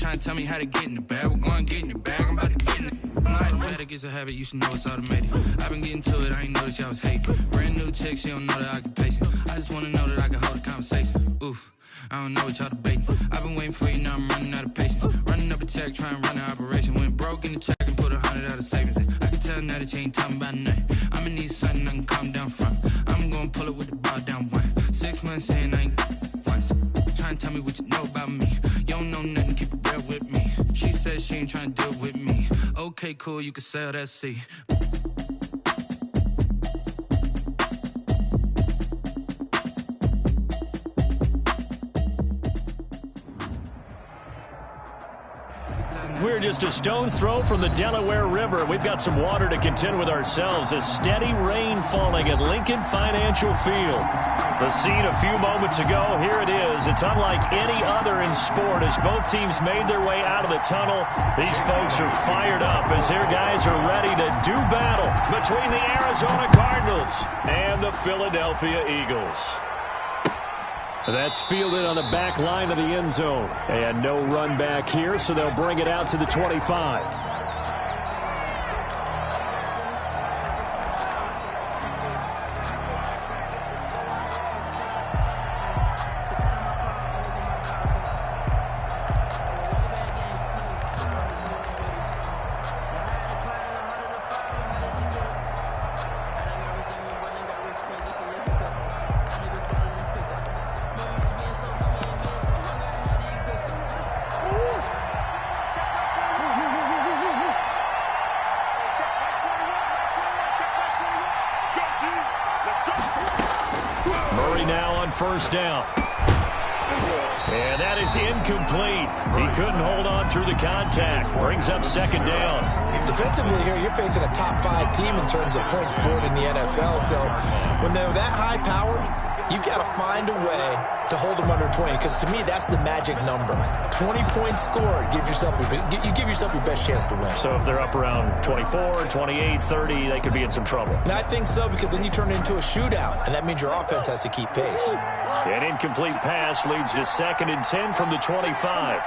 trying to tell me how to get in the bag. We're going to get in the bag, I'm about to get in it. I'm like, better get a habit, you should know it's automated. I've been getting to it, I ain't noticed y'all was hating. Brand new chick, she don't know the occupation. I just wanna know that I can hold a conversation. Oof, I don't know what y'all debating. I've been waiting for you, now I'm running out of patience. Running up a check, trying to run an operation. Went broke in the check and put 100 out of savings. I can tell now that you ain't talking about nothing. I'ma need something I can calm down from. I'm gonna pull it with the ball down one. 6 months in, I ain't once. Trying to tell me what you know about me. You don't know nothing, keep it real with me. She said she ain't trying to deal with me. Okay, cool, you can sell that seat. We're just a stone's throw from the Delaware River. We've got some water to contend with ourselves. A steady rain falling at Lincoln Financial Field. The scene a few moments ago, here it is. It's unlike any other in sport as both teams made their way out of the tunnel. These folks are fired up as their guys are ready to do battle between the Arizona Cardinals and the Philadelphia Eagles. That's fielded on the back line of the end zone. And no run back here, so they'll bring it out to the 25. First down. And that is incomplete. He couldn't hold on through the contact. Brings up second down. Defensively here, you're facing a top-5 team in terms of points scored in the NFL. So when they're that high-powered, you've got to find a way to hold them under 20. Because to me, that's the magic number. 20 points scored gives yourself you give yourself your best chance to win. So if they're up around 24, 28, 30, they could be in some trouble. And I think so, because then you turn it into a shootout, and that means your offense has to keep pace. An incomplete pass leads to 2nd and 10 from the 25.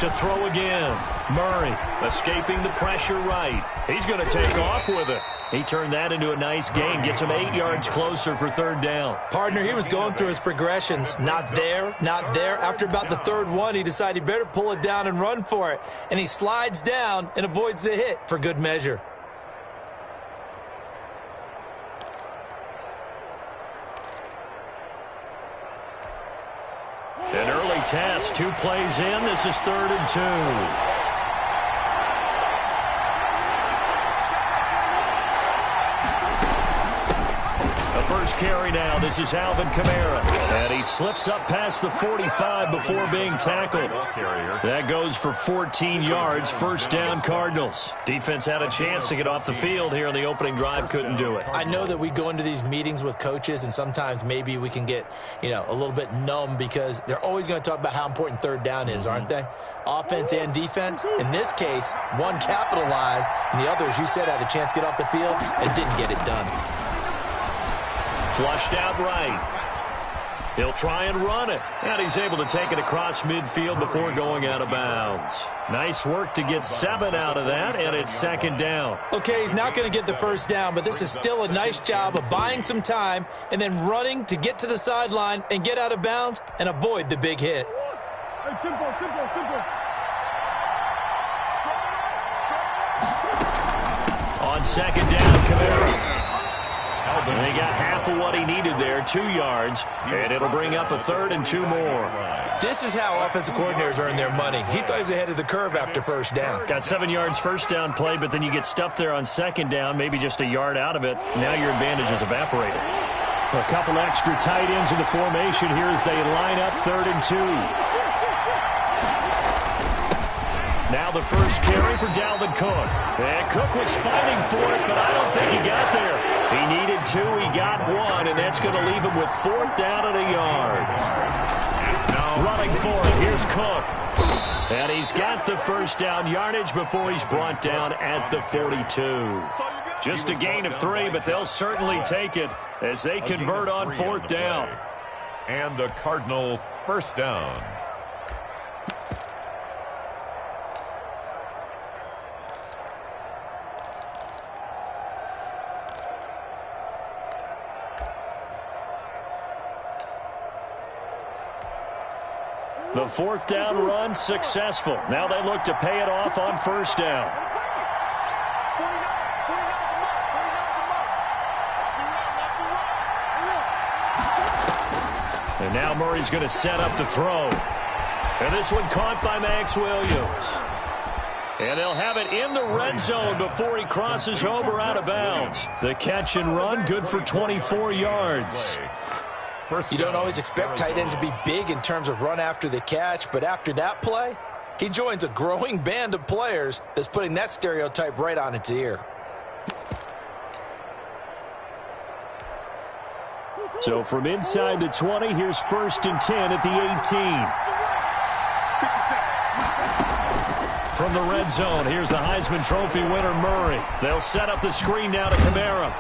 To throw again. Murray escaping the pressure right. He's going to take off with it. He turned that into a nice gain. Gets him 8 yards closer for 3rd down. Partner, he was going through his progressions. Not there, not there. After about the 3rd one, he decided he better pull it down and run for it. And he slides down and avoids the hit for good measure. An early test, 2 plays in. This is 3rd and 2. First carry now. This is Alvin Kamara. And he slips up past the 45 before being tackled. That goes for 14 yards. First down, Cardinals. Defense had a chance to get off the field here on the opening drive. Couldn't do it. I know that we go into these meetings with coaches, and sometimes maybe we can get, a little bit numb because they're always going to talk about how important 3rd down is, aren't they? Offense and defense. In this case, one capitalized, and the other, as you said, had a chance to get off the field and didn't get it done. Flushed out right. He'll try and run it. And he's able to take it across midfield before going out of bounds. Nice work to get 7 out of that, and it's 2nd down. Okay, he's not going to get the first down, but this is still a nice job of buying some time and then running to get to the sideline and get out of bounds and avoid the big hit. Simple. On 2nd down, Kamara. And he got half of what he needed there, 2 yards, and it'll bring up a 3rd and 2 more. This is how offensive coordinators earn their money. He thought he was ahead of the curve after first down. Got 7 yards first down play, but then you get stuffed there on 2nd down, maybe just a yard out of it. Now your advantage is evaporated. A couple extra tight ends in the formation here as they line up 3rd and 2. Now the first carry for Dalvin Cook. And Cook was fighting for it, but I don't think he got there. He needed 2, he got 1, and that's going to leave him with 4th down and a yard. Running for it, here's Cook. And he's got the first down yardage before he's brought down at the 42. Just a gain of 3, but they'll certainly take it as they convert on 4th down. And the Cardinal first down. The fourth down run successful. Now they look to pay it off on first down. And now Murray's going to set up the throw. And this one caught by Max Williams. And they'll have it in the red zone before he crosses over out of bounds. The catch and run, good for 24 yards. You don't always expect tight ends to be big in terms of run after the catch, but after that play, he joins a growing band of players that's putting that stereotype right on its ear. So from inside the 20, here's 1st and 10 at the 18. From the red zone, here's the Heisman Trophy winner, Murray. They'll set up the screen now to Kamara.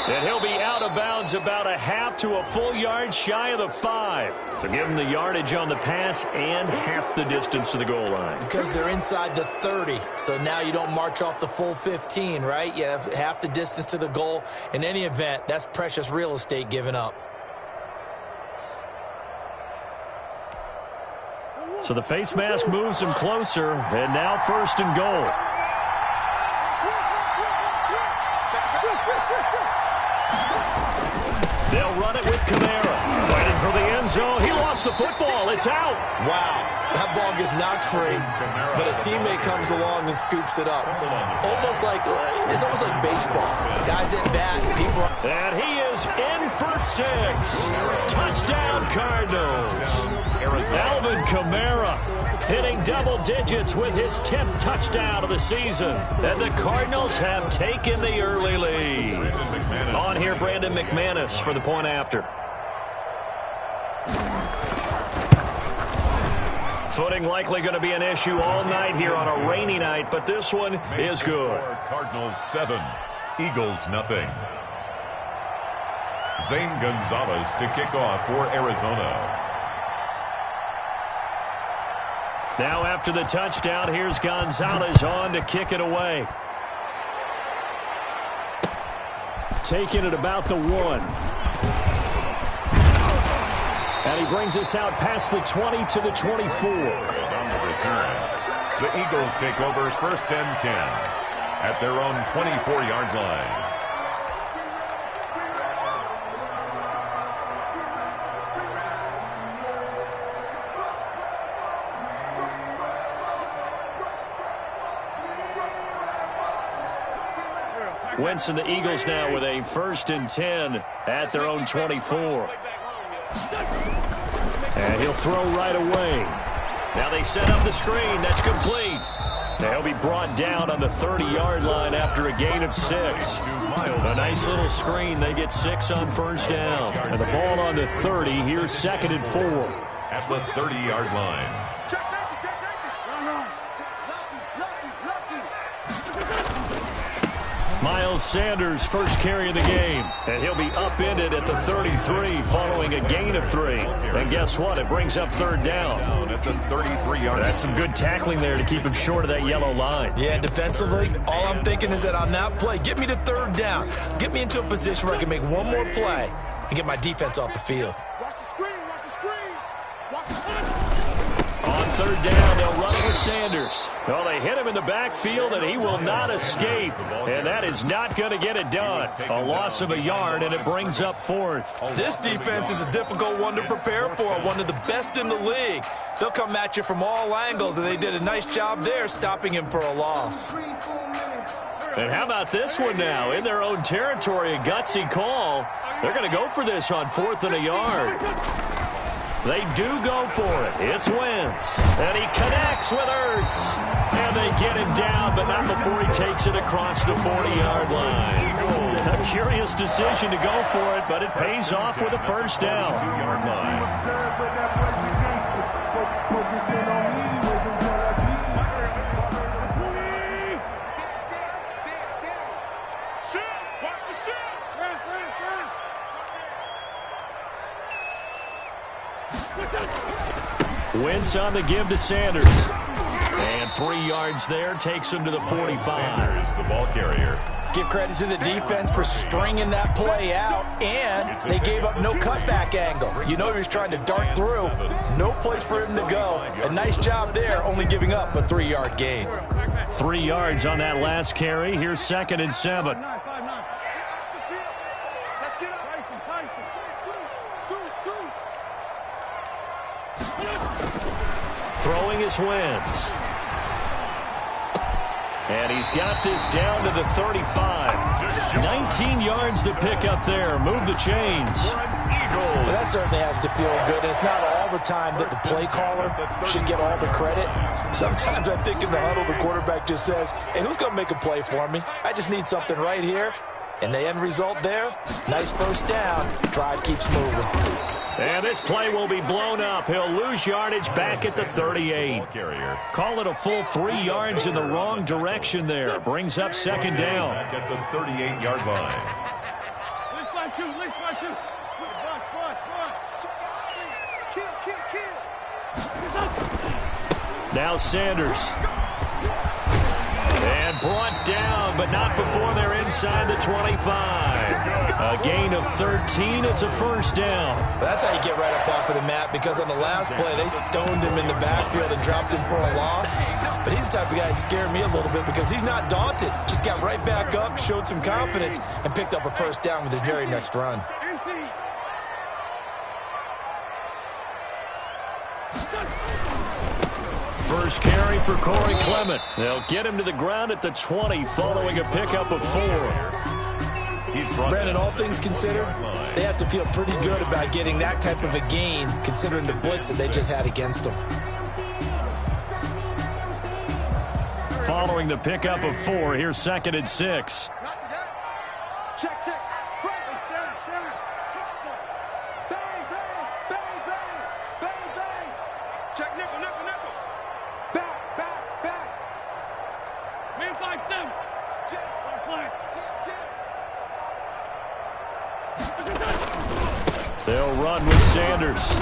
And he'll be out of bounds about a half to a full yard shy of the 5. So give him the yardage on the pass and half the distance to the goal line. Because they're inside the 30, so now you don't march off the full 15, right? You have half the distance to the goal. In any event, that's precious real estate given up. So the face mask moves him closer, and now 1st and goal. They'll run it with Kamara. Fighting for the end zone. He lost the football. It's out. Wow. That ball gets knocked free, but a teammate comes along and scoops it up. It's almost like baseball. Guys at bat, people. And he is in for 6. Touchdown, Cardinals. Alvin Kamara hitting double digits with his 10th touchdown of the season. And the Cardinals have taken the early lead. On here, Brandon McManus for the point after. Footing likely going to be an issue all night here on a rainy night, but this one is good. Cardinals 7, Eagles nothing. Zane Gonzalez to kick off for Arizona. Now after the touchdown, here's Gonzalez on to kick it away. Taking it about the 1. And he brings us out past the 20 to the 24. On the return, the Eagles take over 1st and 10 at their own 24-yard line. Wentz and the Eagles now with a 1st and 10 at their own 24. And he'll throw right away. Now they set up the screen. That's complete. Now he'll be brought down on the 30-yard line after a gain of 6. A nice little screen. They get 6 on 1st down. And the ball on the 30. Here's 2nd and 4. At the 30-yard line. Miles Sanders, first carry of the game. And he'll be upended at the 33 following a gain of 3. And guess what? It brings up 3rd down. At the 33-yard. That's some good tackling there to keep him short of that yellow line. Yeah, defensively, all I'm thinking is that on that play, get me to 3rd down. Get me into a position where I can make one more play and get my defense off the field. On 3rd down, they'll run it with Sanders. Well, they hit him in the backfield, and he will not escape. And that is not going to get it done. A loss of a yard, and it brings up 4th. This defense is a difficult one to prepare for, one of the best in the league. They'll come at you from all angles, and they did a nice job there stopping him for a loss. And how about this one now? In their own territory, a gutsy call. They're going to go for this on 4th and a yard. They do go for it. It's Wentz. And he connects with Ertz. And they get him down, but not before he takes it across the 40-yard line. A curious decision to go for it, but it pays off with a 1st down. 2-yard line. Wentz on the give to Sanders. And 3 yards there takes him to the 45. Sanders, the ball carrier. Give credit to the defense for stringing that play out, and they gave up no cutback angle. You know he was trying to dart through. No place for him to go. A nice job there, only giving up a 3-yard gain. 3 yards on that last carry. Here's 2nd and 7. Throwing is Wentz. And he's got this down to the 35. 19 yards to pick up there. Move the chains. Well, that certainly has to feel good. It's not all the time that the play caller should get all the credit. Sometimes I think in the huddle, the quarterback just says, hey, who's going to make a play for me? I just need something right here. And the end result there, nice first down. Drive keeps moving. And this play will be blown up. He'll lose yardage back at the 38. Call it a full 3 yards in the wrong direction there. Brings up 2nd down. At the 38-yard line. Now Sanders. And brought down, but not before they're inside the 25. A gain of 13. It's a first down. That's how you get right up off of the mat, because on the last play, they stoned him in the backfield and dropped him for a loss. But he's the type of guy that scared me a little bit because he's not daunted. Just got right back up, showed some confidence, and picked up a first down with his very next run. First carry for Corey Clement. They'll get him to the ground at the 20 following a pickup of 4. Brandon, all things considered, they have to feel pretty good about getting that type of a gain considering the blitz that they just had against them. Following the pickup of 4, here's 2nd and 6. Check. Check nickel. Back. Man, 5-2. Check. They'll run with Sanders.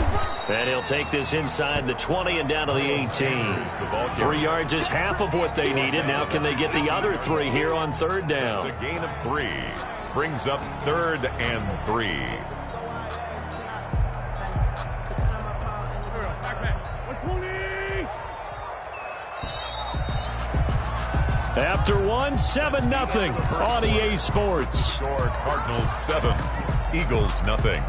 And he'll take this inside the 20 and down to the 18. 3 yards is half of what they needed. Now can they get the other 3 here on 3rd down? It's a gain of 3. Brings up 3rd and 3. After 1, 7-0 on EA Sports. Score Cardinals 7, Eagles nothing.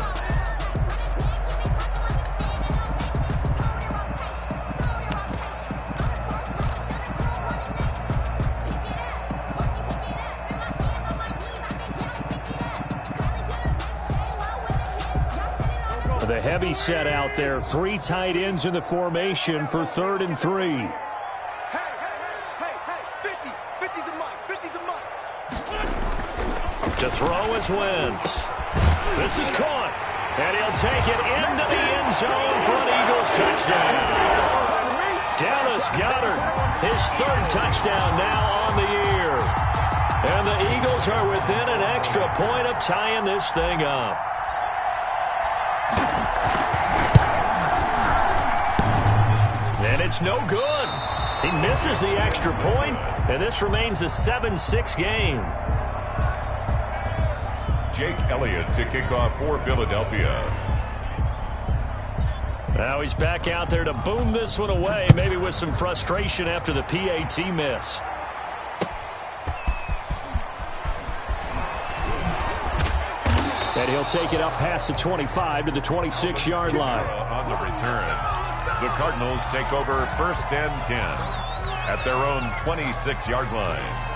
The heavy set out there. 3 tight ends in the formation for 3rd and 3. Hey, 50 the mic. To throw is Wentz. This is caught. And he'll take it into the end zone for an Eagles touchdown. Dallas Goedert, his 3rd touchdown now on the year. And the Eagles are within an extra point of tying this thing up. And it's no good. He misses the extra point, and this remains a 7-6 game. Jake Elliott to kick off for Philadelphia. Now he's back out there to boom this one away, maybe with some frustration after the PAT miss. And he'll take it up past the 25 to the 26-yard line. On the return, the Cardinals take over 1st and 10 at their own 26-yard line.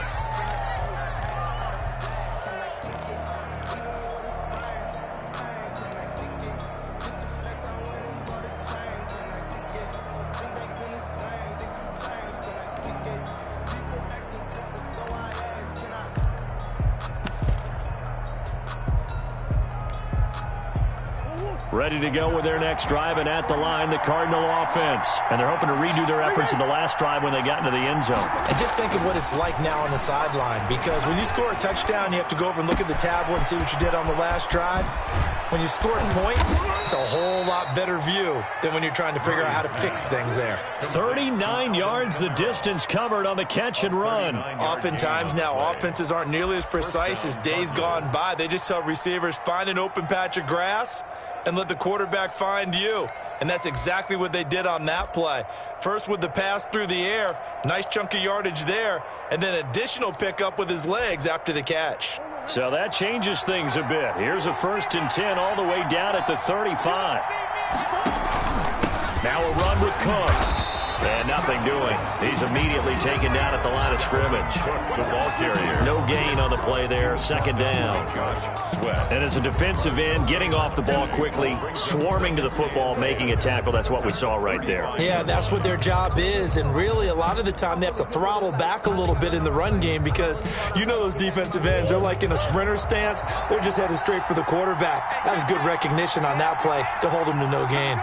Ready to go with their next drive, and at the line, the Cardinal offense. And they're hoping to redo their efforts in the last drive when they got into the end zone. And just think of what it's like now on the sideline, because when you score a touchdown, you have to go over and look at the tablet and see what you did on the last drive. When you score points, it's a whole lot better view than when you're trying to figure out how to fix things there. 39 yards the distance covered on the catch and run. Oftentimes now, offenses aren't nearly as precise as days gone by. They just tell receivers, find an open patch of grass and let the quarterback find you. And that's exactly what they did on that play. First with the pass through the air, nice chunk of yardage there, and then additional pickup with his legs after the catch. So that changes things a bit. Here's a 1st and 10 all the way down at the 35. Now a run with Cook. And nothing doing. He's immediately taken down at the line of scrimmage. The ball carrier. No gain on the play there. 2nd down. Sweat. And as a defensive end, getting off the ball quickly, swarming to the football, making a tackle. That's what we saw right there. Yeah, that's what their job is. And really, a lot of the time, they have to throttle back a little bit in the run game because you know those defensive ends, they're like in a sprinter stance. They're just headed straight for the quarterback. That was good recognition on that play to hold him to no gain.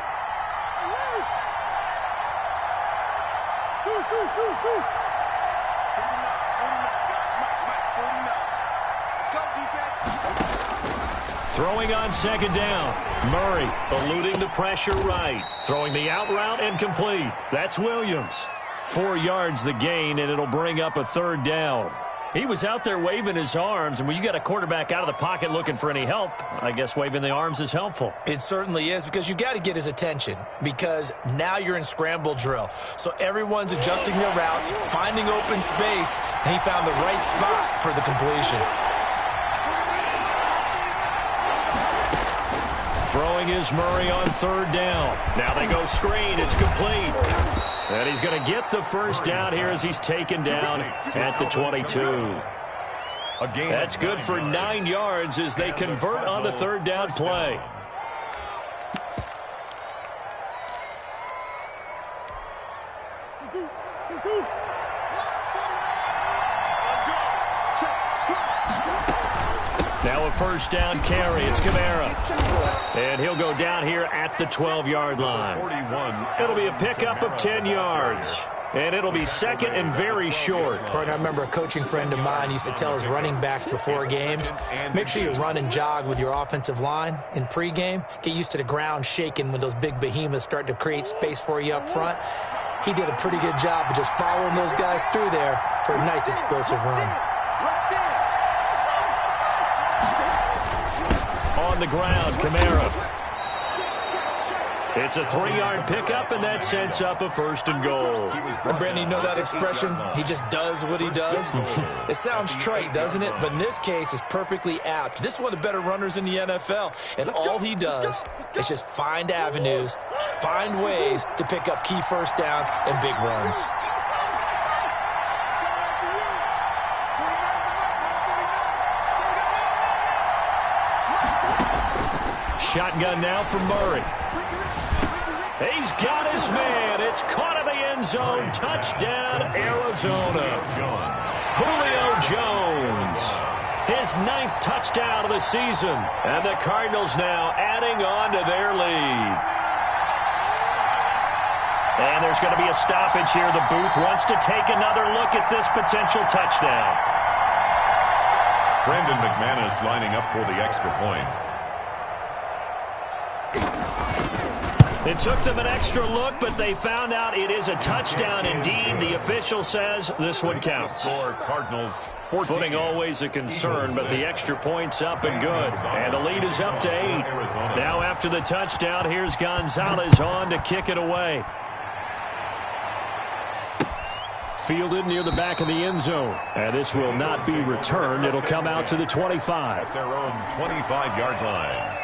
Throwing on 2nd down. Murray eluding the pressure right. Throwing the out route and complete. That's Williams. 4 yards the gain, and it'll bring up a 3rd down. He was out there waving his arms, and when you got a quarterback out of the pocket looking for any help, I guess waving the arms is helpful. It certainly is, because you got to get his attention, because now you're in scramble drill. So everyone's adjusting their routes, finding open space, and he found the right spot for the completion. Throwing is Murray on 3rd down. Now they go screen. It's complete. And he's going to get the 1st down here as he's taken down at the 22. That's good for 9 yards as they convert on the 3rd down play. Now a 1st down carry. It's Kamara. And he'll go down here at the 12-yard line. It'll be a pickup of 10 yards. And it'll be 2nd and very short. I remember a coaching friend of mine used to tell his running backs before games, make sure you run and jog with your offensive line in pregame. Get used to the ground shaking when those big behemoths start to create space for you up front. He did a pretty good job of just following those guys through there for a nice explosive run. On the ground, Kamara. It's a 3-yard pickup, and that sets up a 1st and goal. And Brandon, you know that expression? He just does what he does. It sounds trite, doesn't it? But in this case, it's perfectly apt. This is one of the better runners in the NFL, and all he does is just find avenues, find ways to pick up key 1st downs and big runs. Shotgun now for Murray. He's got his man. It's caught in the end zone. Touchdown, Arizona. Julio Jones. His 9th touchdown of the season. And the Cardinals now adding on to their lead. And there's going to be a stoppage here. The booth wants to take another look at this potential touchdown. Brandon McManus lining up for the extra point. It took them an extra look, but they found out it is a touchdown indeed. The official says this one counts. Cardinals 14. Footing always a concern, but the extra point's up and good. And the lead is up to 8. Now after the touchdown, here's Gonzalez on to kick it away. Fielded near the back of the end zone. And this will not be returned. It'll come out to the 25. At their own 25-yard line.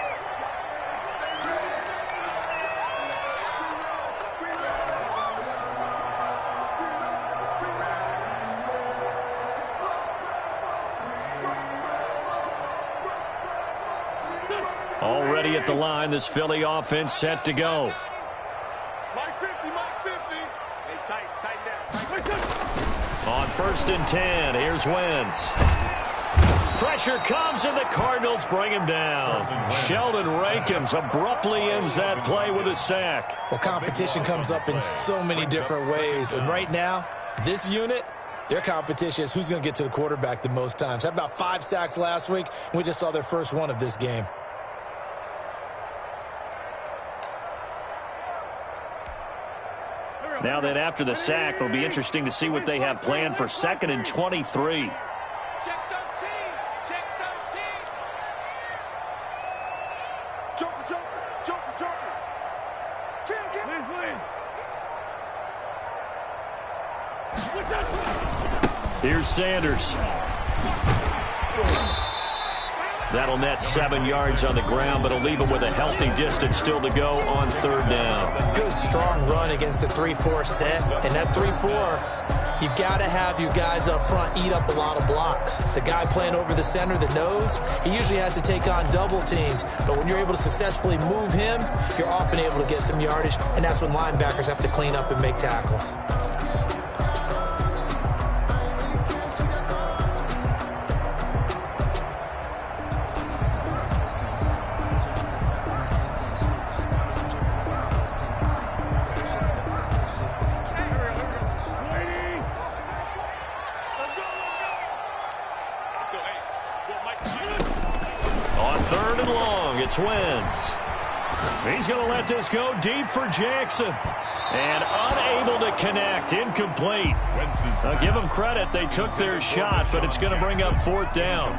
Already at the line, this Philly offense set to go. Mike 50, Mike 50. Hey, tighten that. On 1st and 10, here's Wentz. Pressure comes, and the Cardinals bring him down. Sheldon Rankins abruptly ends that play with a sack. Well, competition comes up in so many different ways. And right now, this unit, their competition is who's going to get to the quarterback the most times. Had about 5 sacks last week, and we just saw their first one of this game. Now then, after the sack, it'll be interesting to see what they have planned for 2nd and 23. Here's Sanders. That'll net 7 yards on the ground, but it'll leave him with a healthy distance still to go on 3rd down. Good, strong run against the 3-4 set. And that 3-4, you got to have you guys up front eat up a lot of blocks. The guy playing over the center, the nose, he usually has to take on double teams. But when you're able to successfully move him, you're often able to get some yardage, and that's when linebackers have to clean up and make tackles. It's Wentz. He's going to let this go deep for Jackson. And unable to connect. Incomplete. I'll give them credit. They took their shot, but it's going to bring up 4th down.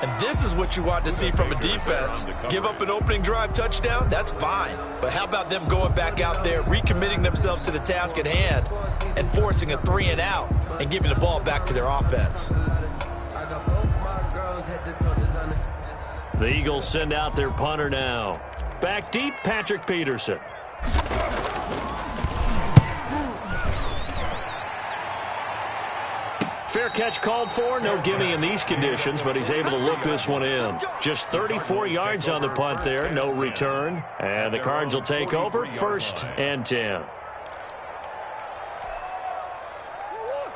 And this is what you want to see from a defense. Give up an opening drive touchdown, that's fine. But how about them going back out there, recommitting themselves to the task at hand, and forcing a 3-and-out and giving the ball back to their offense. The Eagles send out their punter now. Back deep, Patrick Peterson. Fair catch called for. No gimme in these conditions, but he's able to look this one in. Just 34 yards on the punt there. No return. And the Cards will take over 1st and 10.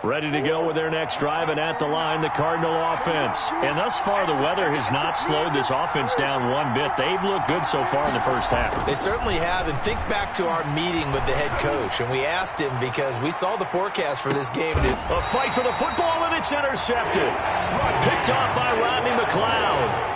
Ready to go with their next drive, and at the line, the Cardinal offense. And thus far, the weather has not slowed this offense down one bit. They've looked good so far in the first half. They certainly have, and think back to our meeting with the head coach, and we asked him because we saw the forecast for this game. A fight for the football, and it's intercepted. Picked off by Rodney McLeod.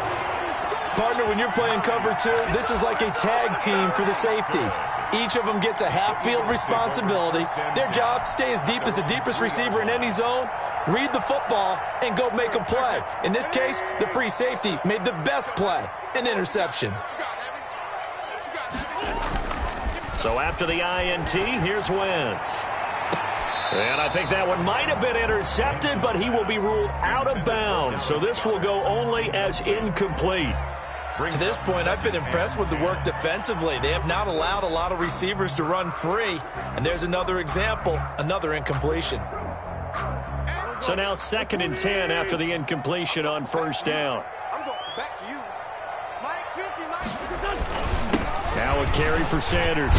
Partner, when you're playing cover 2, this is like a tag team for the safeties. Each of them gets a half-field responsibility. Their job, stay as deep as the deepest receiver in any zone, read the football, and go make a play. In this case, the free safety made the best play, an interception. So after the INT, here's Wentz. And I think that one might have been intercepted, but he will be ruled out of bounds. So this will go only as incomplete. To this point, I've been impressed with the work defensively. They have not allowed a lot of receivers to run free. And there's another example, another incompletion. So now 2nd and 10 after the incompletion on 1st down. I'm going back to you. Mike. Now a carry for Sanders.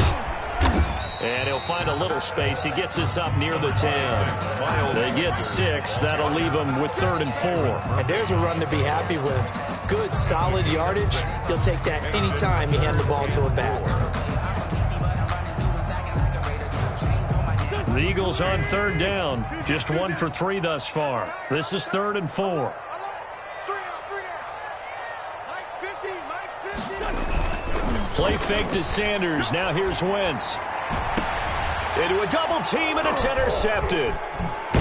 And he'll find a little space. He gets us up near the 10. They get 6. That'll leave him with 3rd and 4. And there's a run to be happy with. Good, solid yardage. He'll take that anytime you hand the ball to a back. The Eagles on 3rd down. Just 1 for 3 thus far. This is 3rd and 4. Play fake to Sanders. Now here's Wentz. Into a double team, and it's intercepted.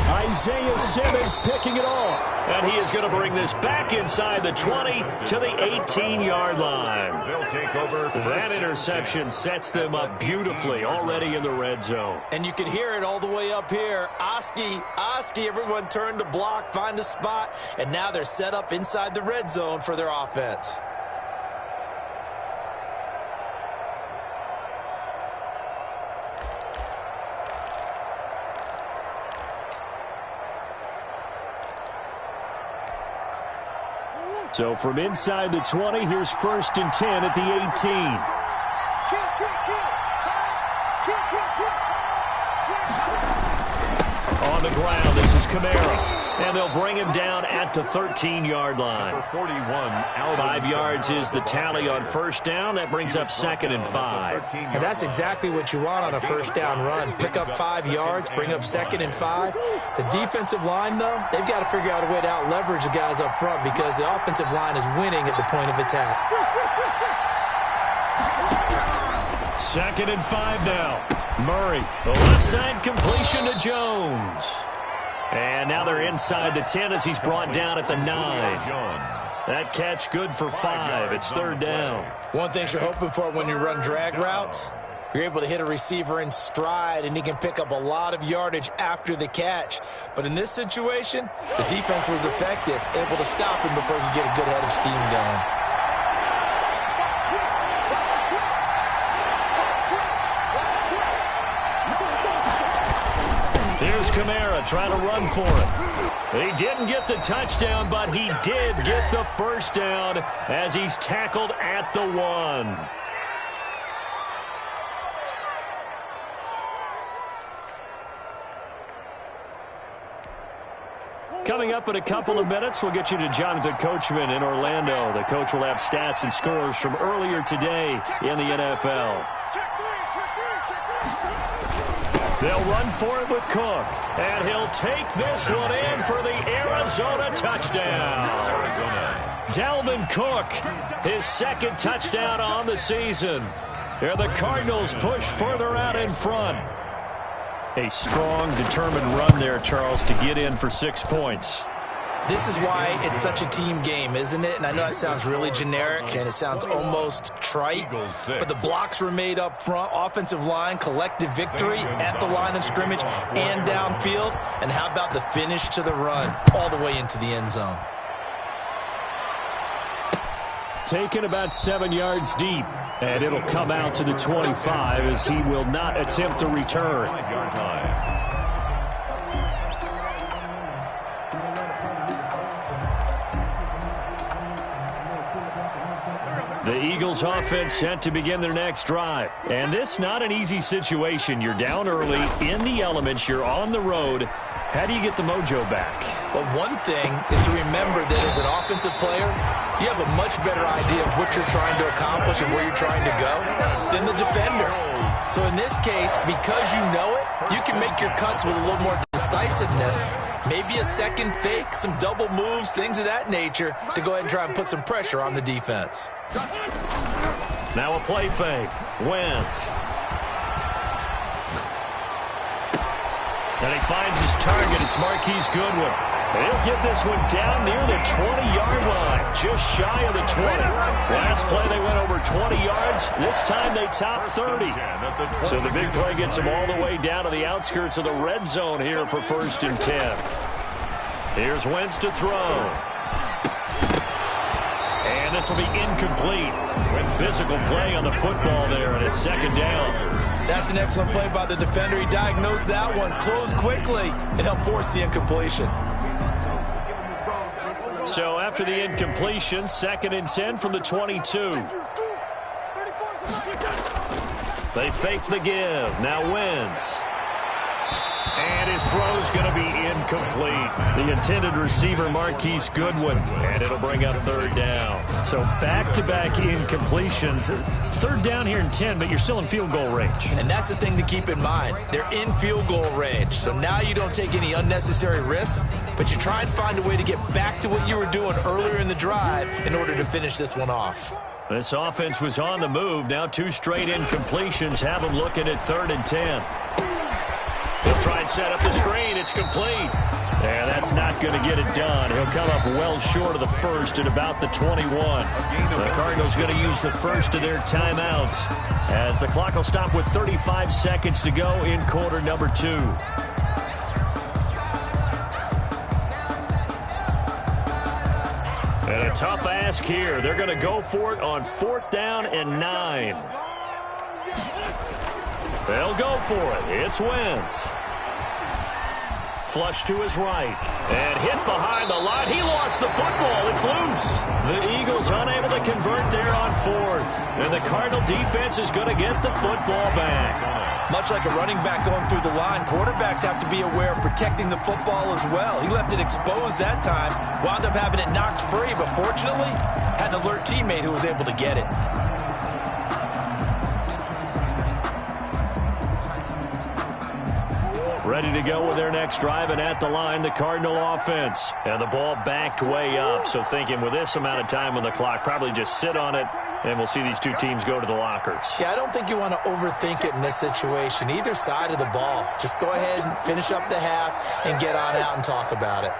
Isaiah Simmons picking it off. And he is going to bring this back inside the 20 to the 18-yard line. They'll take over. That interception sets them up beautifully already in the red zone. And you can hear it all the way up here. Oski, everyone turned to block, find a spot, and now they're set up inside the red zone for their offense. So from inside the 20, here's 1st and 10 at the 18. On the ground, this is Kamara. And they'll bring him down at the 13-yard line. 5 yards is the tally on first down. That brings up 2nd and 5. And that's exactly what you want on a first down run. Pick up 5 yards, bring up 2nd and 5. The defensive line, though, they've got to figure out a way to out-leverage the guys up front because the offensive line is winning at the point of attack. 2nd and 5 now. Murray, the left side completion to Jones. And now they're inside the 10 as he's brought down at the 9. That catch good for 5. It's 3rd down. One thing you're hoping for when you run drag routes, you're able to hit a receiver in stride, and he can pick up a lot of yardage after the catch. But in this situation, the defense was effective, able to stop him before he could get a good head of steam going. Here's Kamara trying to run for it. He didn't get the touchdown, but he did get the first down as he's tackled at the 1. Coming up in a couple of minutes, we'll get you to Jonathan Coachman in Orlando. The coach will have stats and scores from earlier today in the NFL. They'll run for it with Cook, and he'll take this one in for the Arizona touchdown. Dalvin Cook, his 2nd touchdown on the season. And the Cardinals push further out in front. A strong, determined run there, Charles, to get in for 6 points. This is why it's such a team game, isn't it? And I know that sounds really generic and it sounds almost trite, but the blocks were made up front, offensive line, collective victory at the line of scrimmage and downfield. And how about the finish to the run all the way into the end zone? Taken about 7 yards deep, and it'll come out to the 25 as he will not attempt to return. The Eagles offense set to begin their next drive. And this not an easy situation. You're down early, in the elements, you're on the road. How do you get the mojo back? Well, one thing is to remember that as an offensive player, you have a much better idea of what you're trying to accomplish and where you're trying to go than the defender. So in this case, because you know it, you can make your cuts with a little more decisiveness. Maybe a second fake, some double moves, things of that nature to go ahead and try and put some pressure on the defense. Now a play fake. Wentz. And he finds his target. It's Marquise Goodwin. And he'll get this one down near the 20-yard line, just shy of the 20. Last play they went over 20 yards. This time they top 30. So the big play gets them all the way down to the outskirts of the red zone here for 1st and 10. Here's Wentz to throw. And this will be incomplete. With physical play on the football there, and it's 2nd down. That's an excellent play by the defender. He diagnosed that one, closed quickly, and helped force the incompletion. So after the incompletion, 2nd and 10 from the 22. They fake the give. Now Wentz. And his throw's going to be incomplete. The intended receiver, Marquise Goodwin. And it'll bring up 3rd down. So back-to-back incompletions. 3rd down here in 10, but you're still in field goal range. And that's the thing to keep in mind. They're in field goal range. So now you don't take any unnecessary risks, but you try and find a way to get back to what you were doing earlier in the drive in order to finish this one off. This offense was on the move. Now 2 straight incompletions have them looking at 3rd and 10. He'll try and set up the screen. It's complete. And that's not going to get it done. He'll come up well short of the first at about the 21. The Cardinals going to use the first of their timeouts as the clock will stop with 35 seconds to go in quarter number 2. And a tough ask here. They're going to go for it on 4th down and 9. They'll go for it. It's Wentz. Flush to his right. And hit behind the line. He lost the football. It's loose. The Eagles unable to convert there on fourth. And the Cardinal defense is going to get the football back. Much like a running back going through the line, quarterbacks have to be aware of protecting the football as well. He left it exposed that time, wound up having it knocked free, but fortunately, had an alert teammate who was able to get it. Ready to go with their next drive, and at the line, the Cardinal offense. And the ball backed way up, so thinking with this amount of time on the clock, probably just sit on it, and we'll see these two teams go to the lockers. Yeah, I don't think you want to overthink it in this situation. Either side of the ball. Just go ahead and finish up the half and get on out and talk about it.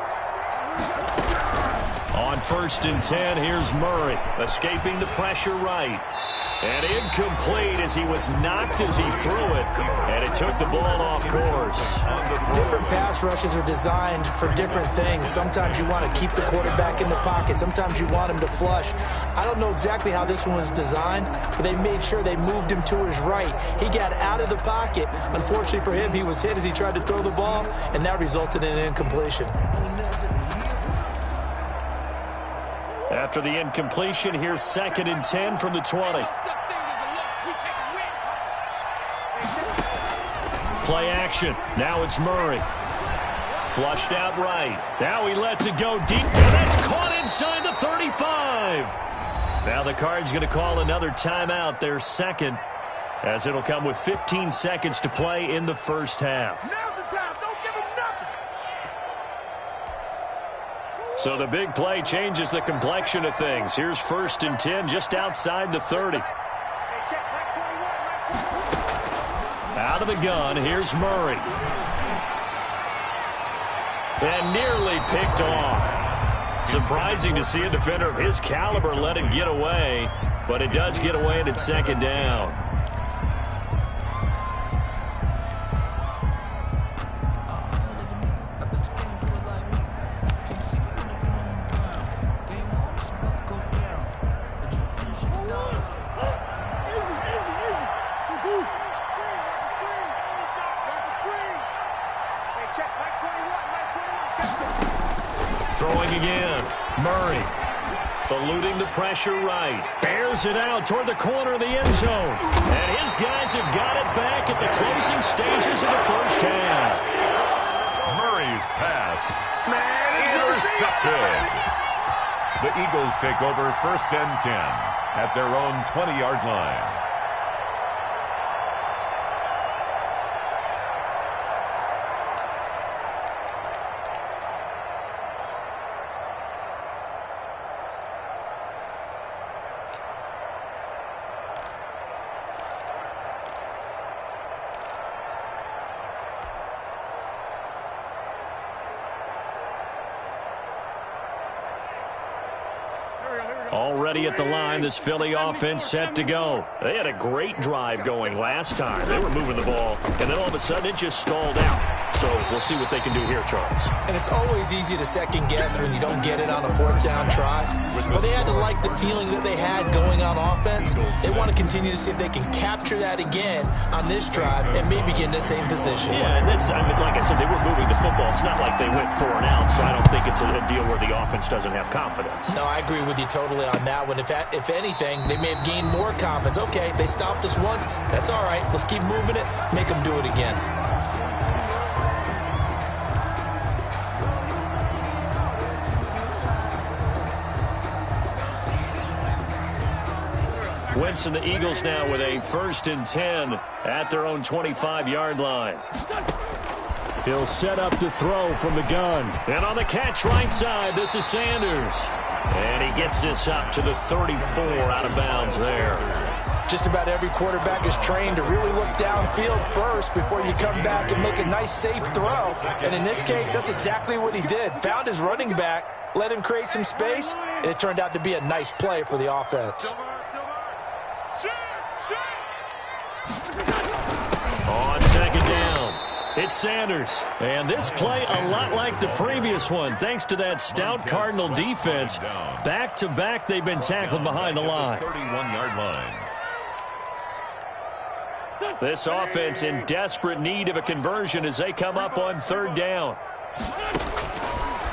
On 1st and 10, here's Murray, escaping the pressure right. And incomplete as he was knocked as he threw it. And it took the ball off course. Different pass rushes are designed for different things. Sometimes you want to keep the quarterback in the pocket. Sometimes you want him to flush. I don't know exactly how this one was designed, but they made sure they moved him to his right. He got out of the pocket. Unfortunately for him, he was hit as he tried to throw the ball, and that resulted in an incompletion. After the incompletion, here's 2nd and 10 from the 20. Play action. Now it's Murray. Flushed out right. Now he lets it go deep, and that's caught inside the 35. Now the Cards going to call another timeout, their second, as it'll come with 15 seconds to play in the first half. Now's the time. Don't give him nothing. So the big play changes the complexion of things. Here's 1st and 10 just outside the 30. Hey, check. Right 21. Right 21. Out of the gun, here's Murray. And nearly picked off. Surprising to see a defender of his caliber let it get away, but it does get away and it's 2nd down. Throwing again. Murray. Eluding the pressure right. Bears it out toward the corner of the end zone. And his guys have got it back at the closing stages of the first half. Murray's pass. Intercepted. The Eagles take over 1st and 10 at their own 20-yard line. Already at the line, this Philly offense set to go. They had a great drive going last time. They were moving the ball, and then all of a sudden it just stalled out. So we'll see what they can do here, Charles. And it's always easy to second guess when you don't get it on a 4th down try. But they had to like the feeling that they had going on offense. They want to continue to see if they can capture that again on this drive and maybe get in the same position. Yeah, and that's, I mean, like I said, they were moving the football. It's not like they went 4 and out, so I don't think it's a deal where the offense doesn't have confidence. No, I agree with you totally on that one. If anything, they may have gained more confidence. Okay, they stopped us once. That's all right. Let's keep moving it. Make them do it again. Wentz and the Eagles now with a 1st and 10 at their own 25-yard line. He'll set up to throw from the gun. And on the catch right side, this is Sanders. And he gets this up to the 34 out of bounds there. Just about every quarterback is trained to really look downfield first before you come back and make a nice, safe throw. And in this case, that's exactly what he did. Found his running back, let him create some space, and it turned out to be a nice play for the offense. On 2nd down, it's Sanders. And this play a lot like the previous one, thanks to that stout Cardinal defense. Back-to-back, they've been tackled behind the line. 31-yard line. This offense in desperate need of a conversion as they come up on 3rd down.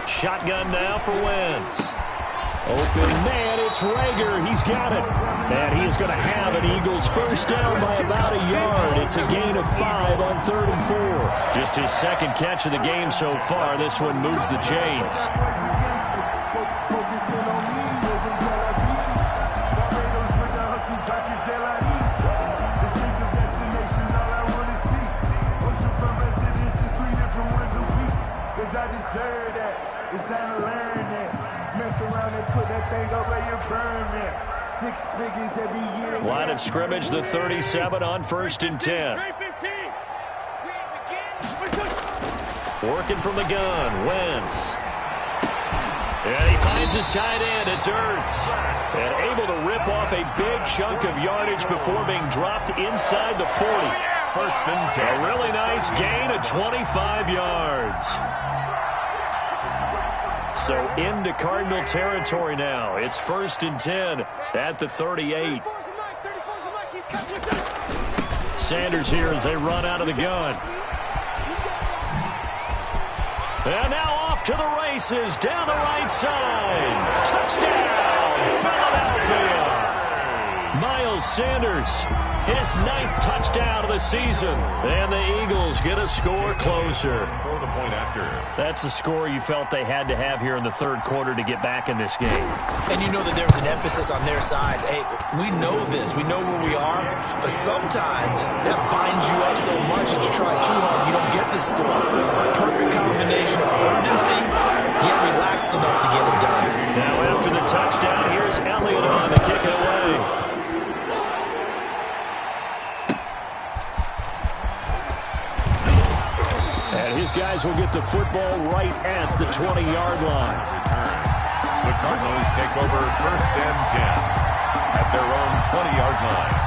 Shotgun now for Wentz. Open man, it's Rager. He's got it. And he is going to have an Eagles first down by about a yard. It's a gain of 5 on 3rd and 4. Just his second catch of the game so far. This one moves the chains. I deserve that. It's time to learn that. Mess around and put that thing up where you burn that. 6 figures every year. Line of scrimmage, the 37 on 1st and 10. Working from the gun, Wentz. And he finds his tight end. It's Ertz. And able to rip off a big chunk of yardage before being dropped inside the 40. 1st and 10. A really nice gain of 25 yards. So into Cardinal territory now. It's 1st and 10 at the 38. Sanders here as they run out of the gun. And now off to the races down the right side. Touchdown, Philadelphia. Miles Sanders, his 9th touchdown of the season. And the Eagles get a score closer. For the point after. That's a score you felt they had to have here in the 3rd quarter to get back in this game. And you know that there's an emphasis on their side. Hey, we know this. We know where we are. But sometimes that binds you up so much that you try too hard, you don't get the score. A perfect combination of urgency, yet relaxed enough to get it done. Now after the touchdown, here's Elliott on to kick it away. And his guys will get the football right at the 20-yard line. The Cardinals take over 1st and 10 at their own 20-yard line.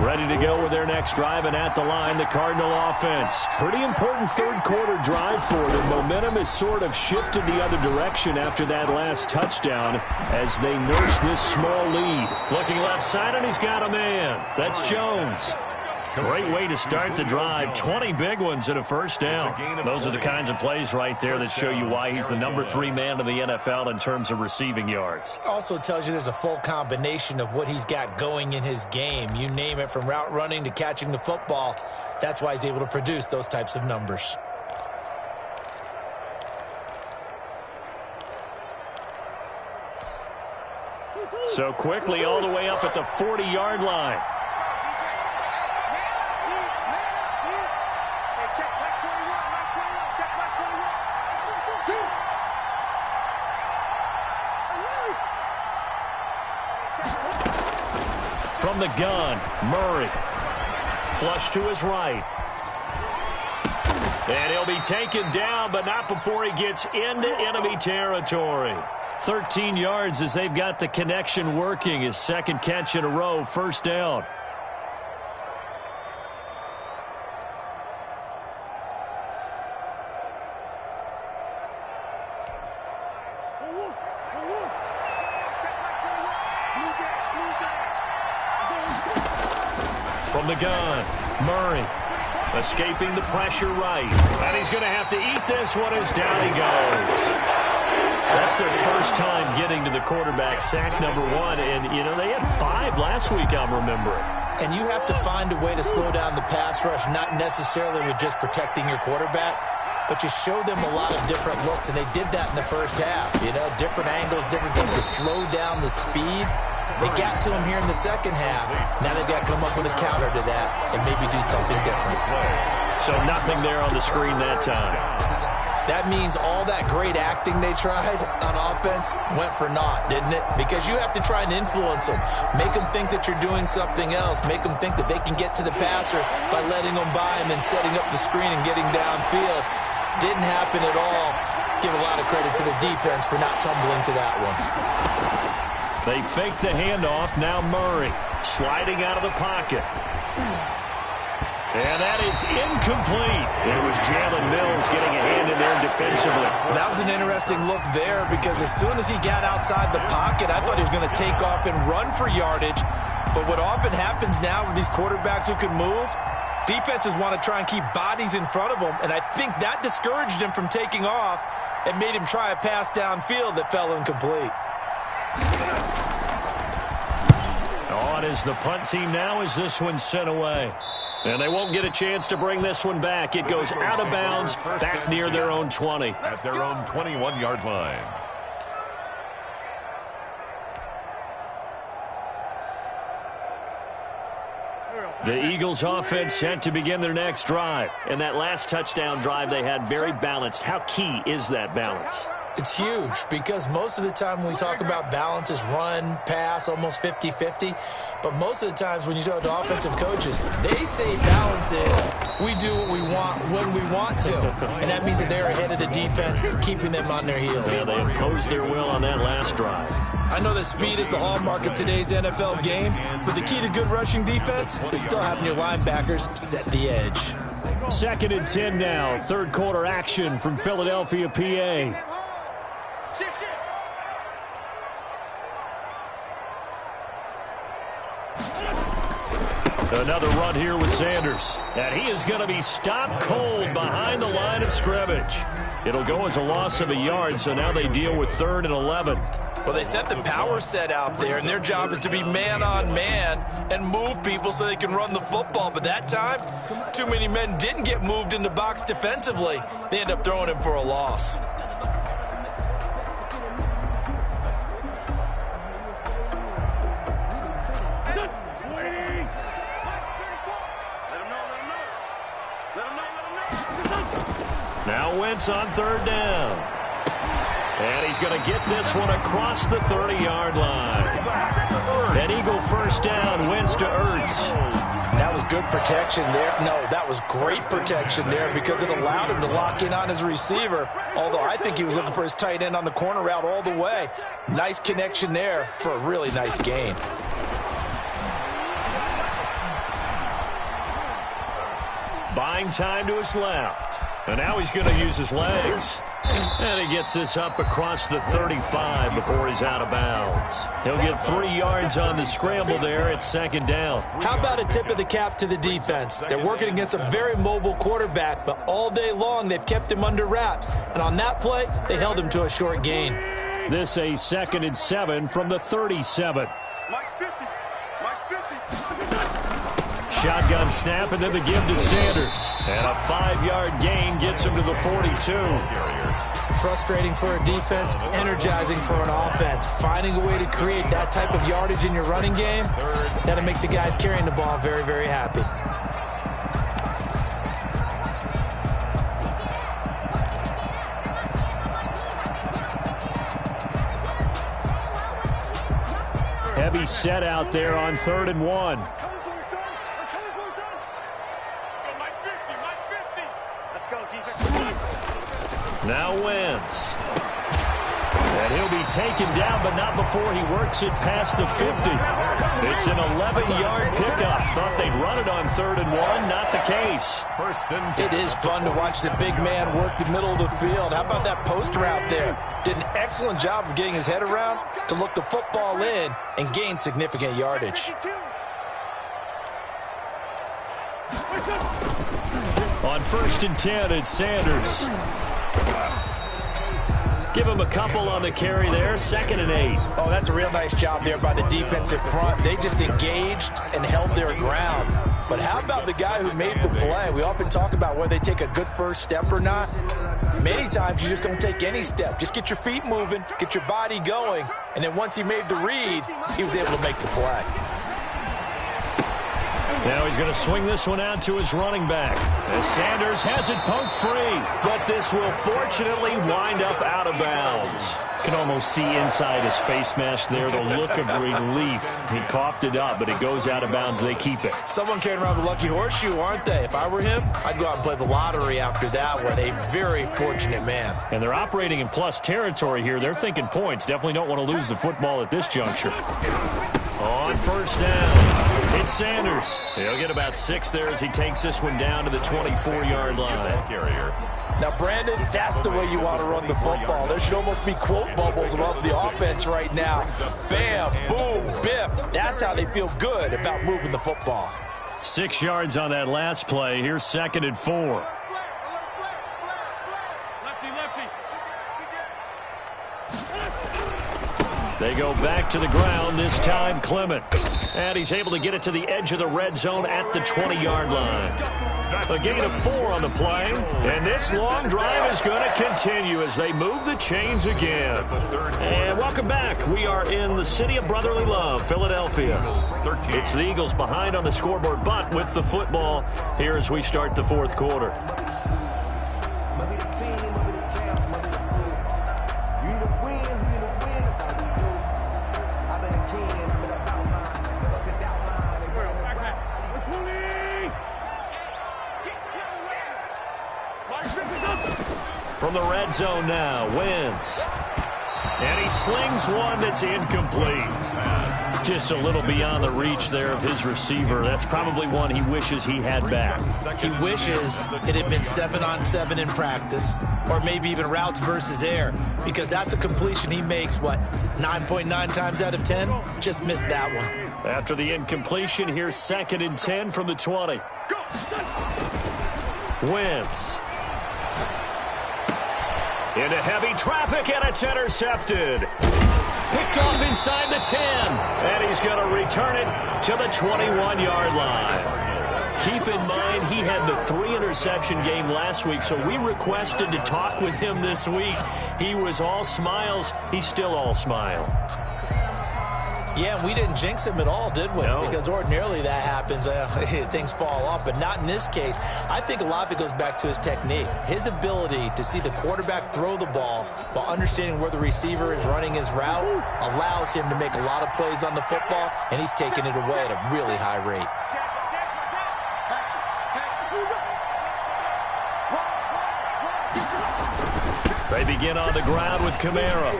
Ready to go with their next drive, and at the line, the Cardinal offense. Pretty important 3rd quarter drive for them. Momentum has sort of shifted the other direction after that last touchdown as they nurse this small lead. Looking left side, and he's got a man. That's Jones. Great way to start the drive. 20 big ones and a first down. Those are the kinds of plays right there that show you why he's the number 3 man in the NFL in terms of receiving yards. Also tells you there's a full combination of what he's got going in his game. You name it, from route running to catching the football. That's why he's able to produce those types of numbers. So quickly all the way up at the 40-yard line. From the gun, Murray. Flush to his right. And he'll be taken down, but not before he gets into enemy territory. 13 yards as they've got the connection working. His 2nd catch in a row, first down. From the gun, Murray escaping the pressure right. And he's going to have to eat this one as down he goes. That's their first time getting to the quarterback, sack number 1. And, you know, they had 5 last week, I'm remembering. And you have to find a way to slow down the pass rush, not necessarily with just protecting your quarterback, but you show them a lot of different looks, and they did that in the first half. You know, different angles, different things to slow down the speed. They got to him here in the second half. Now they've got to come up with a counter to that and maybe do something different. So nothing there on the screen that time. That means all that great acting they tried on offense went for naught, didn't it? Because you have to try and influence them. Make them think that you're doing something else. Make them think that they can get to the passer by letting them by him and setting up the screen and getting downfield. Didn't happen at all. Give a lot of credit to the defense for not tumbling to that one. They fake the handoff. Now Murray sliding out of the pocket. And that is incomplete. It was Jalen Mills getting a hand in there defensively. That was an interesting look there because as soon as he got outside the pocket, I thought he was going to take off and run for yardage. But what often happens now with these quarterbacks who can move, defenses want to try and keep bodies in front of them, and I think that discouraged him from taking off and made him try a pass downfield that fell incomplete. On is the punt team now as this one's sent away. And they won't get a chance to bring this one back. It goes out of bounds back near their own 20. At their own 21-yard line. The Eagles offense set to begin their next drive. And that last touchdown drive they had very balanced. How key is that balance? It's huge because most of the time when we talk about balance is run, pass, almost 50-50. But most of the times when you talk to offensive coaches, they say balance is we do what we want when we want to. And that means that they're ahead of the defense, keeping them on their heels. Yeah, they imposed their will on that last drive. I know that speed is the hallmark of today's NFL game, but the key to good rushing defense is still having your linebackers set the edge. 2nd and 10 now. Third quarter action from Philadelphia, PA. Another run here with Sanders. And he is going to be stopped cold behind the line of scrimmage. It'll go as a loss of a yard, so now they deal with 3rd and 11. Well, they set the power set out there, and their job is to be man-on-man and move people so they can run the football. But that time, too many men didn't get moved in the box defensively. They end up throwing him for a loss. Now Wentz on 3rd down. And he's going to get this one across the 30-yard line. An Eagle first down, Wentz to Ertz. That was good protection there. No, that was great protection there because it allowed him to lock in on his receiver, although I think he was looking for his tight end on the corner route all the way. Nice connection there for a really nice gain. Buying time to his left. And now he's going to use his legs. And he gets this up across the 35 before he's out of bounds. He'll get 3 yards on the scramble there at 2nd down. How about a tip of the cap to the defense? They're working against a very mobile quarterback, but all day long they've kept him under wraps. And on that play, they held him to a short gain. This a 2nd and 7 from the 37. Shotgun snap and then the give to Sanders. And a 5-yard gain gets him to the 42. Frustrating for a defense, energizing for an offense. Finding a way to create that type of yardage in your running game, that'll make the guys carrying the ball very, very happy. Heavy set out there on 3rd and 1. Now Wentz. And he'll be taken down, but not before he works it past the 50. It's an 11-yard pickup. Thought they'd run it on 3rd and 1. Not the case. It is fun to watch the big man work the middle of the field. How about that post route there? Did an excellent job of getting his head around to look the football in and gain significant yardage. On 1st and 10, it's Sanders. Give him a couple on the carry there. 2nd and 8. Oh, that's a real nice job there by the defensive front. They just engaged and held their ground. But how about the guy who made the play? We often talk about whether they take a good first step or not. Many times you just don't take any step. Just get your feet moving, get your body going, and then once he made the read, he was able to make the play. Now he's going to swing this one out to his running back. As Sanders has it poked free, but this will fortunately wind up out of bounds. Can almost see inside his face mask there, the look of relief. He coughed it up, but it goes out of bounds. They keep it. Someone carrying around the lucky horseshoe, aren't they? If I were him, I'd go out and play the lottery after that one. A very fortunate man. And they're operating in plus territory here. They're thinking points. Definitely don't want to lose the football at this juncture. On 1st down, it's Sanders. He'll get about 6 there as he takes this one down to the 24-yard line. Now, Brandon, that's the way you want to run the football. There should almost be quote bubbles above the offense right now. Bam, boom, biff. That's how they feel good about moving the football. 6 yards on that last play. Here's 2nd and 4. They go back to the ground, this time Clement. And he's able to get it to the edge of the red zone at the 20-yard line. A gain of 4 on the play. And this long drive is going to continue as they move the chains again. And welcome back. We are in the city of brotherly love, Philadelphia. It's the Eagles behind on the scoreboard, but with the football here as we start the 4th quarter. From the red zone now, Wentz. And he slings one that's incomplete. Just a little beyond the reach there of his receiver. That's probably one he wishes he had back. He wishes it had been 7-on-7 in practice, or maybe even routes versus air, because that's a completion he makes, 9.9 times out of 10? Just missed that one. After the incompletion, here's 2nd and 10 from the 20. Wentz. Into heavy traffic, and it's intercepted. Picked off inside the 10, and he's going to return it to the 21-yard line. Keep in mind, he had the 3-interception game last week, so we requested to talk with him this week. He was all smiles. He's still all smile. Yeah, and we didn't jinx him at all, did we? No. Because ordinarily that happens. Things fall off, but not in this case. I think a lot of it goes back to his technique. His ability to see the quarterback throw the ball while understanding where the receiver is running his route allows him to make a lot of plays on the football, and he's taking it away at a really high rate. They begin on the ground with Kamara.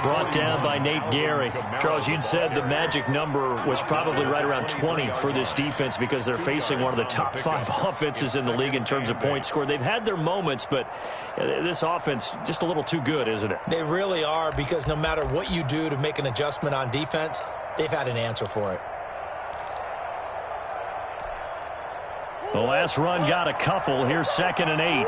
Brought down by Nate Gary. Charles, you'd said the magic number was probably right around 20 for this defense because they're facing one of the top 5 offenses in the league in terms of points scored. They've had their moments, but this offense just a little too good, isn't it? They really are, because no matter what you do to make an adjustment on defense, they've had an answer for it. The last run got a couple. Here's 2nd and 8.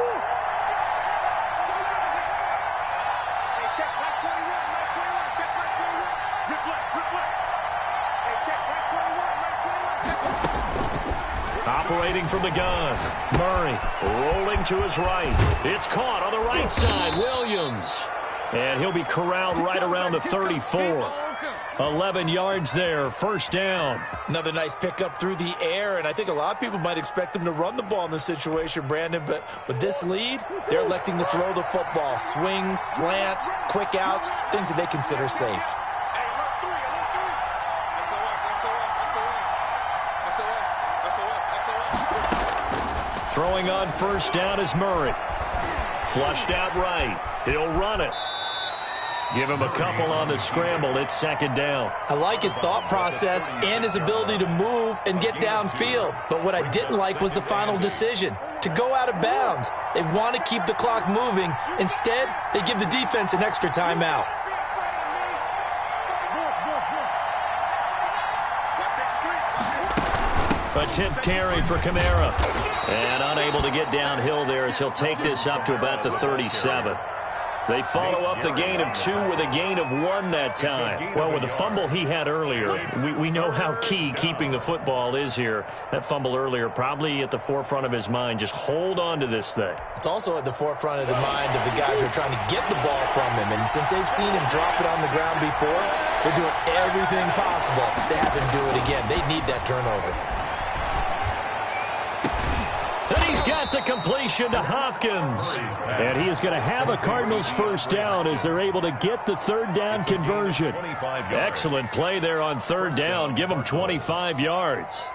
Operating from the gun. Murray rolling to his right. It's caught on the right side. Williams. And he'll be corralled right around the 34. 11 yards there. 1st down. Another nice pickup through the air, and I think a lot of people might expect them to run the ball in this situation, Brandon, but with this lead, they're electing to throw the football. Swings, slants, quick outs, things that they consider safe. Throwing on 1st down is Murray. Flushed out right. He'll run it. Give him a couple on the scramble. It's 2nd down. I like his thought process and his ability to move and get downfield. But what I didn't like was the final decision, to go out of bounds. They want to keep the clock moving. Instead, they give the defense an extra timeout. A 10th carry for Kamara. And unable to get downhill there as he'll take this up to about the 37. They follow up the gain of 2 with a gain of 1 that time. Well, with the fumble he had earlier, we know how key keeping the football is here. That fumble earlier probably at the forefront of his mind. Just hold on to this thing. It's also at the forefront of the mind of the guys who are trying to get the ball from him. And since they've seen him drop it on the ground before, they're doing everything possible to have him do it again. They need that turnover. And he's got the completion to Hopkins. And he is going to have a Cardinals 1st down as they're able to get the 3rd down conversion. Excellent play there on 3rd down. Give them 25 yards.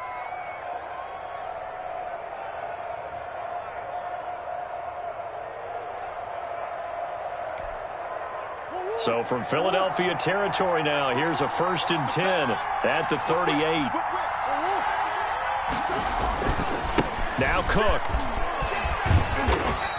So from Philadelphia territory now, here's a 1st and 10 at the 38. Now Cook.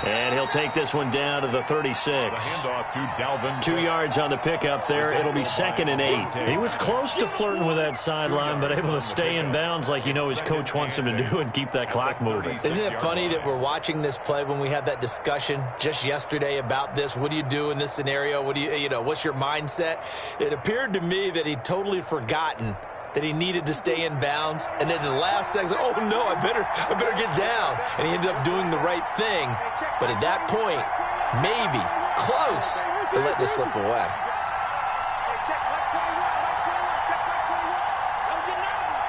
And he'll take this one down to the 36. Handoff to Dalvin. 2 yards on the pickup there. It'll be 2nd and 8. He was close to flirting with that sideline, but able to stay in bounds like his coach wants him to do and keep that clock moving. Isn't it funny that we're watching this play when we had that discussion just yesterday about this? What do you do in this scenario? What do what's your mindset? It appeared to me that he'd totally forgotten that he needed to stay in bounds, and then at the last second, oh no, I better get down. And he ended up doing the right thing. But at that point, maybe close to let this slip away. Check 121, check 121. Don't get nervous.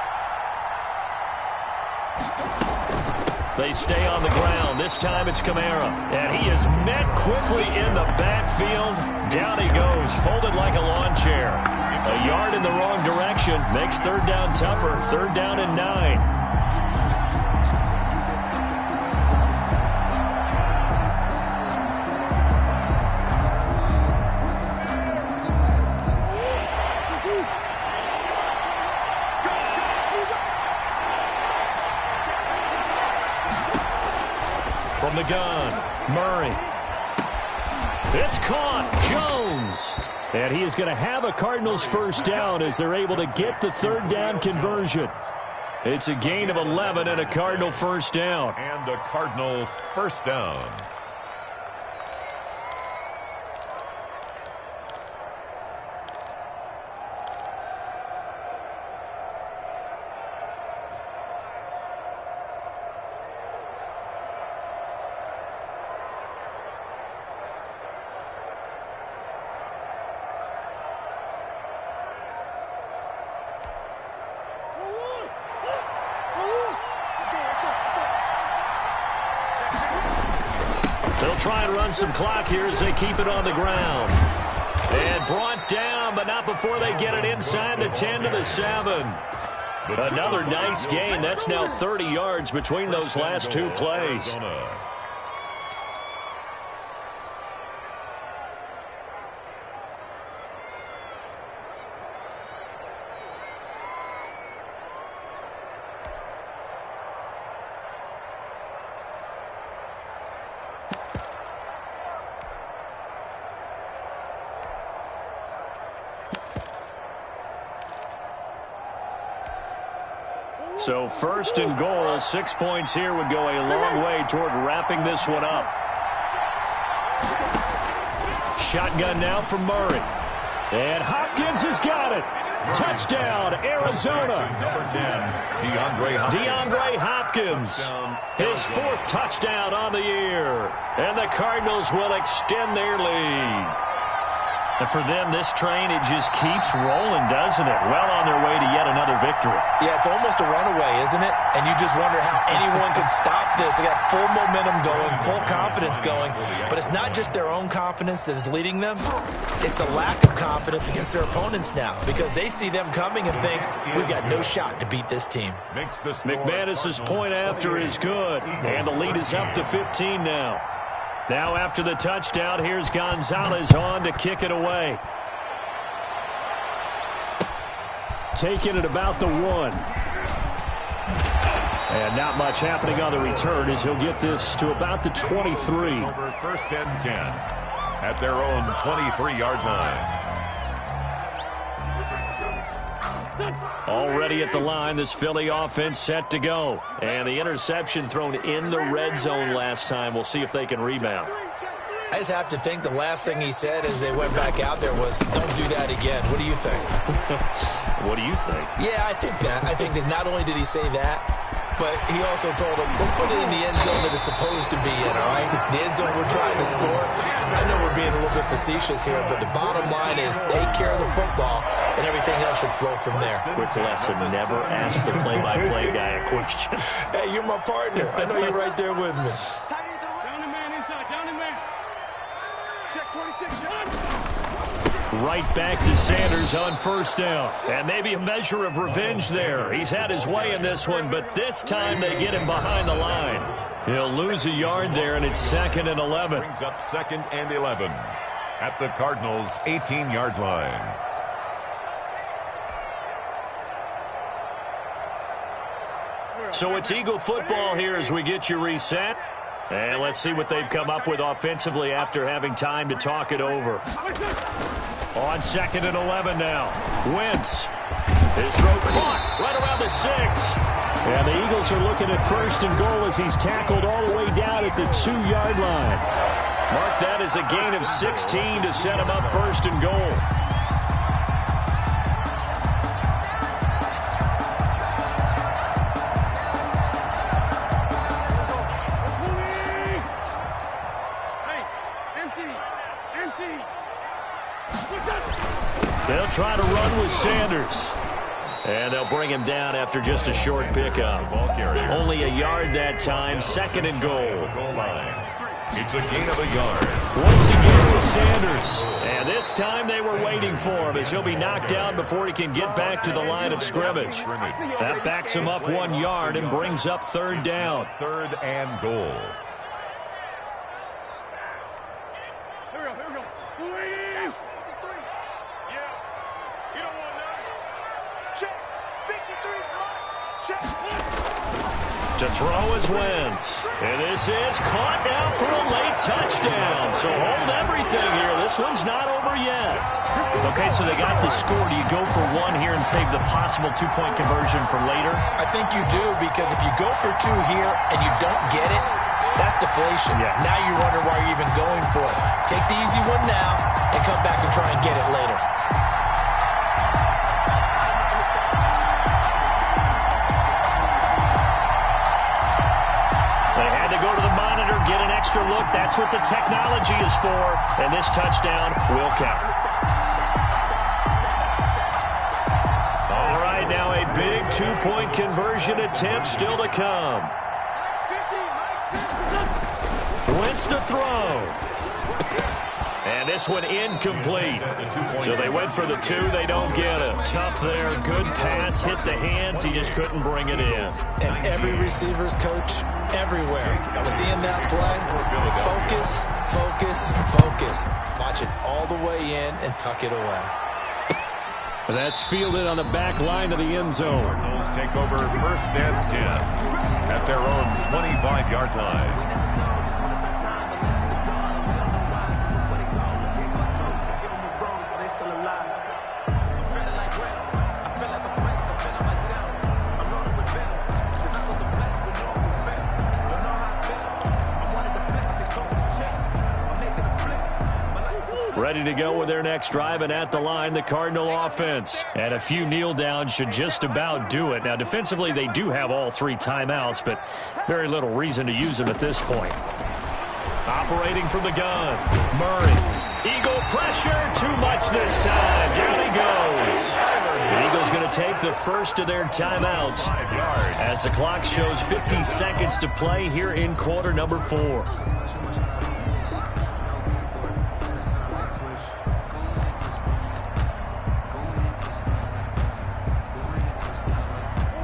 They stay on the ground. This time it's Kamara. And he is met quickly in the backfield. Down he goes, folded like a lawn chair. A yard in the wrong direction makes 3rd down tougher. 3rd down and 9. From the gun, Murray. It's caught. Jones. And he is going to have a Cardinals 1st down as they're able to get the 3rd down conversion. It's a gain of 11 and a Cardinal 1st down. And a Cardinal 1st down. Try and run some clock here as they keep it on the ground. And brought down, but not before they get it inside the 10 to the 7. Another nice gain. That's now 30 yards between those last 2 plays. So 1st and goal, 6 points here would go a long way toward wrapping this one up. Shotgun now from Murray. And Hopkins has got it. Touchdown, Arizona. Number 10, DeAndre Hopkins. His 4th touchdown on the year. And the Cardinals will extend their lead. And for them, this train, it just keeps rolling, doesn't it? Well on their way to yet another victory. Yeah, it's almost a runaway, isn't it? And you just wonder how anyone can stop this. They got full momentum going, full confidence going. But it's not just their own confidence that's leading them. It's the lack of confidence against their opponents now because they see them coming and think, we've got no shot to beat this team. McManus's point after is good. And the lead is up to 15 now. Now after the touchdown, here's Gonzalez on to kick it away. Taking it about the 1. And not much happening on the return as he'll get this to about the 23. Over 1st and 10 at their own 23-yard line. Already at the line, this Philly offense set to go. And the interception thrown in the red zone last time. We'll see if they can rebound. I just have to think the last thing he said as they went back out there was, don't do that again. What do you think? What do you think? Yeah, I think that. I think that not only did he say that, but he also told them, let's put it in the end zone that it's supposed to be in, all right? The end zone we're trying to score. I know we're being a little bit facetious here, but the bottom line is take care of the football, and everything else should flow from there. Quick lesson, never ask the play-by-play guy a question. Hey, you're my partner. I know you're right there with me. Down the man inside, down the man. Check 26, John. Right back to Sanders on 1st down. And maybe a measure of revenge there. He's had his way in this one, but this time they get him behind the line. He'll lose a yard there, and it's 2nd and 11. Brings up 2nd and 11 at the Cardinals' 18-yard line. So it's Eagle football here as we get you reset. And let's see what they've come up with offensively after having time to talk it over. On 2nd and 11 now. Wentz. His throw caught right around the 6. And the Eagles are looking at 1st and goal as he's tackled all the way down at the 2-yard line. Mark that as a gain of 16 to set him up 1st and goal. They'll try to run with Sanders. And they'll bring him down after just a short pickup. Only a yard that time, 2nd and goal. It's a gain of a yard. Once again with Sanders. And this time they were waiting for him as he'll be knocked down before he can get back to the line of scrimmage. That backs him up 1 yard and brings up 3rd down. 3rd and goal. To throw is Wentz. And this is caught now for a late touchdown. So hold everything here. This one's not over yet. Okay, so they got the score. Do you go for 1 here and save the possible 2-point conversion for later? I think you do, because if you go for 2 here and you don't get it, that's deflation. Yeah. Now you wonder why you're even going for it. Take the easy one now and come back and try and get it later. Get an extra look. That's what the technology is for. And this touchdown will count. All right, now a big 2-point conversion attempt still to come. Wentz to throw. And this one incomplete. So they went for the 2. They don't get it. Tough there. Good pass. Hit the hands. He just couldn't bring it in. And every receiver's coach everywhere. Seeing that play, focus, focus, focus. Watch it all the way in and tuck it away. That's fielded on the back line of the end zone. Cardinals take over 1st and 10 at their own 25-yard line. Ready to go with their next drive, and at the line, the Cardinal offense. And a few kneel downs should just about do it. Now, defensively, they do have all 3 timeouts, but very little reason to use them at this point. Operating from the gun, Murray. Eagle pressure, too much this time. Down he goes. The Eagles going to take the first of their timeouts as the clock shows 50 seconds to play here in quarter number 4.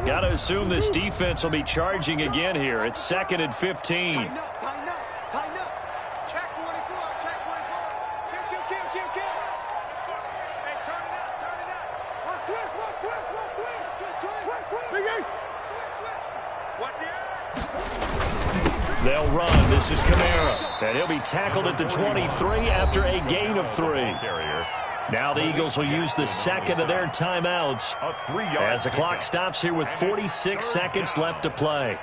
Got to assume this defense will be charging again here. It's 2nd and 15. Tighten up. Check 24. Kill. Hey, turn it up. Watch twist. Big Ace. Switch. Watch the edge. They'll run. This is Kamara. And he'll be tackled at the 23 after a gain of 3. Now the Eagles will use the 2nd of their timeouts as the clock stops here with 46 seconds left to play.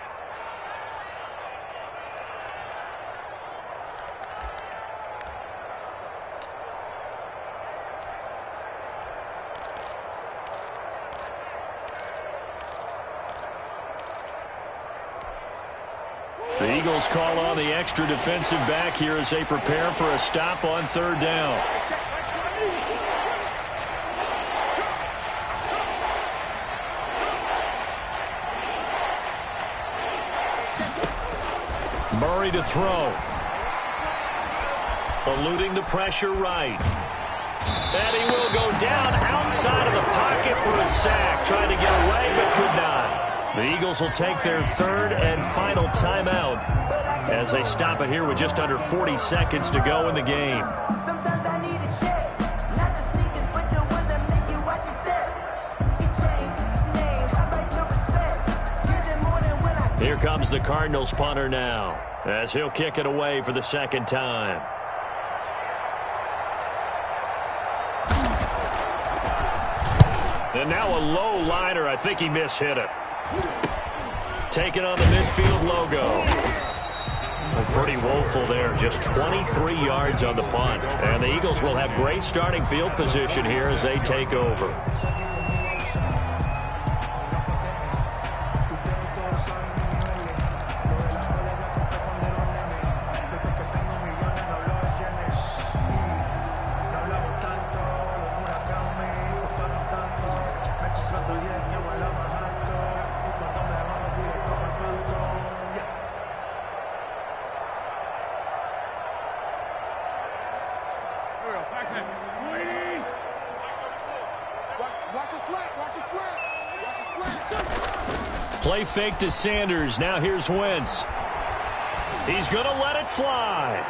The Eagles call on the extra defensive back here as they prepare for a stop on 3rd down. Murray to throw. Eluding the pressure right. And he will go down outside of the pocket for a sack. Trying to get away, but could not. The Eagles will take their 3rd and final timeout as they stop it here with just under 40 seconds to go in the game. Sometimes I need a check. Not the sneakers, but the ones that make you watch your step. Your chain, name, how about your respect? Give them more than when I Here comes the Cardinals punter now. as he'll kick it away for the second time. And now a low liner. I think he mishit it. Taking on the midfield logo. Well, pretty woeful there. Just 23 yards on the punt. And the Eagles will have great starting field position here as they take over. Play fake to Sanders. Now here's Wentz. He's going to let it fly.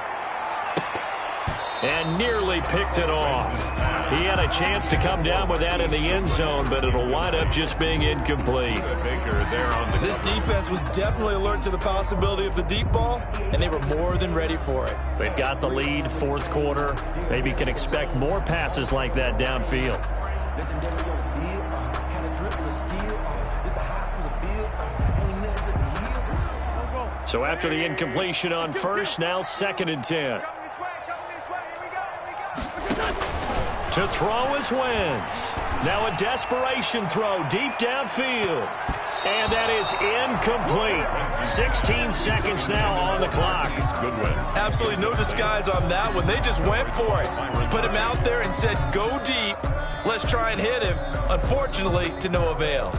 And nearly picked it off. He had a chance to come down with that in the end zone, but it'll wind up just being incomplete. This defense was definitely alert to the possibility of the deep ball, and they were more than ready for it. They've got the lead, fourth quarter. Maybe can expect more passes like that downfield. So after the incompletion on first, now 2nd and 10. To throw is Wentz. Now a desperation throw deep downfield. And that is incomplete. 16 seconds now on the clock. Good win. Absolutely no disguise on that one. They just went for it. Put him out there and said, go deep. Let's try and hit him. Unfortunately, to no avail.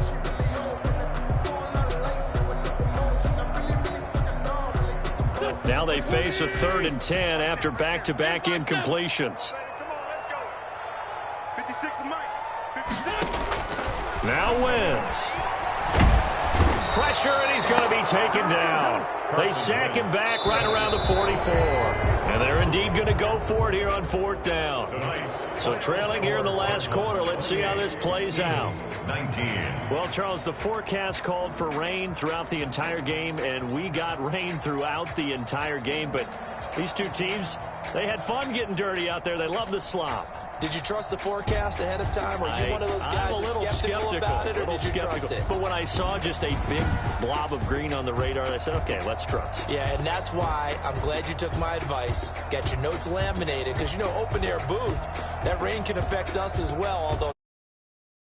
Now they face a 3rd and 10 after back-to-back incompletions. Now Wentz. Pressure, and he's going to be taken down. They sack him back right around the 44. And they're indeed going to go for it here on 4th down. So trailing here in the last quarter. Let's see how this plays out. 19. Well, Charles, the forecast called for rain throughout the entire game, and we got rain throughout the entire game. But these two teams, they had fun getting dirty out there. They love the slop. Did you trust the forecast ahead of time? Or are you one of those guys that's skeptical about it, or did you trust it? But when I saw just a big blob of green on the radar, I said, okay, let's trust. Yeah, and that's why I'm glad you took my advice. Get your notes laminated, because, you know, open-air booth, that rain can affect us as well, although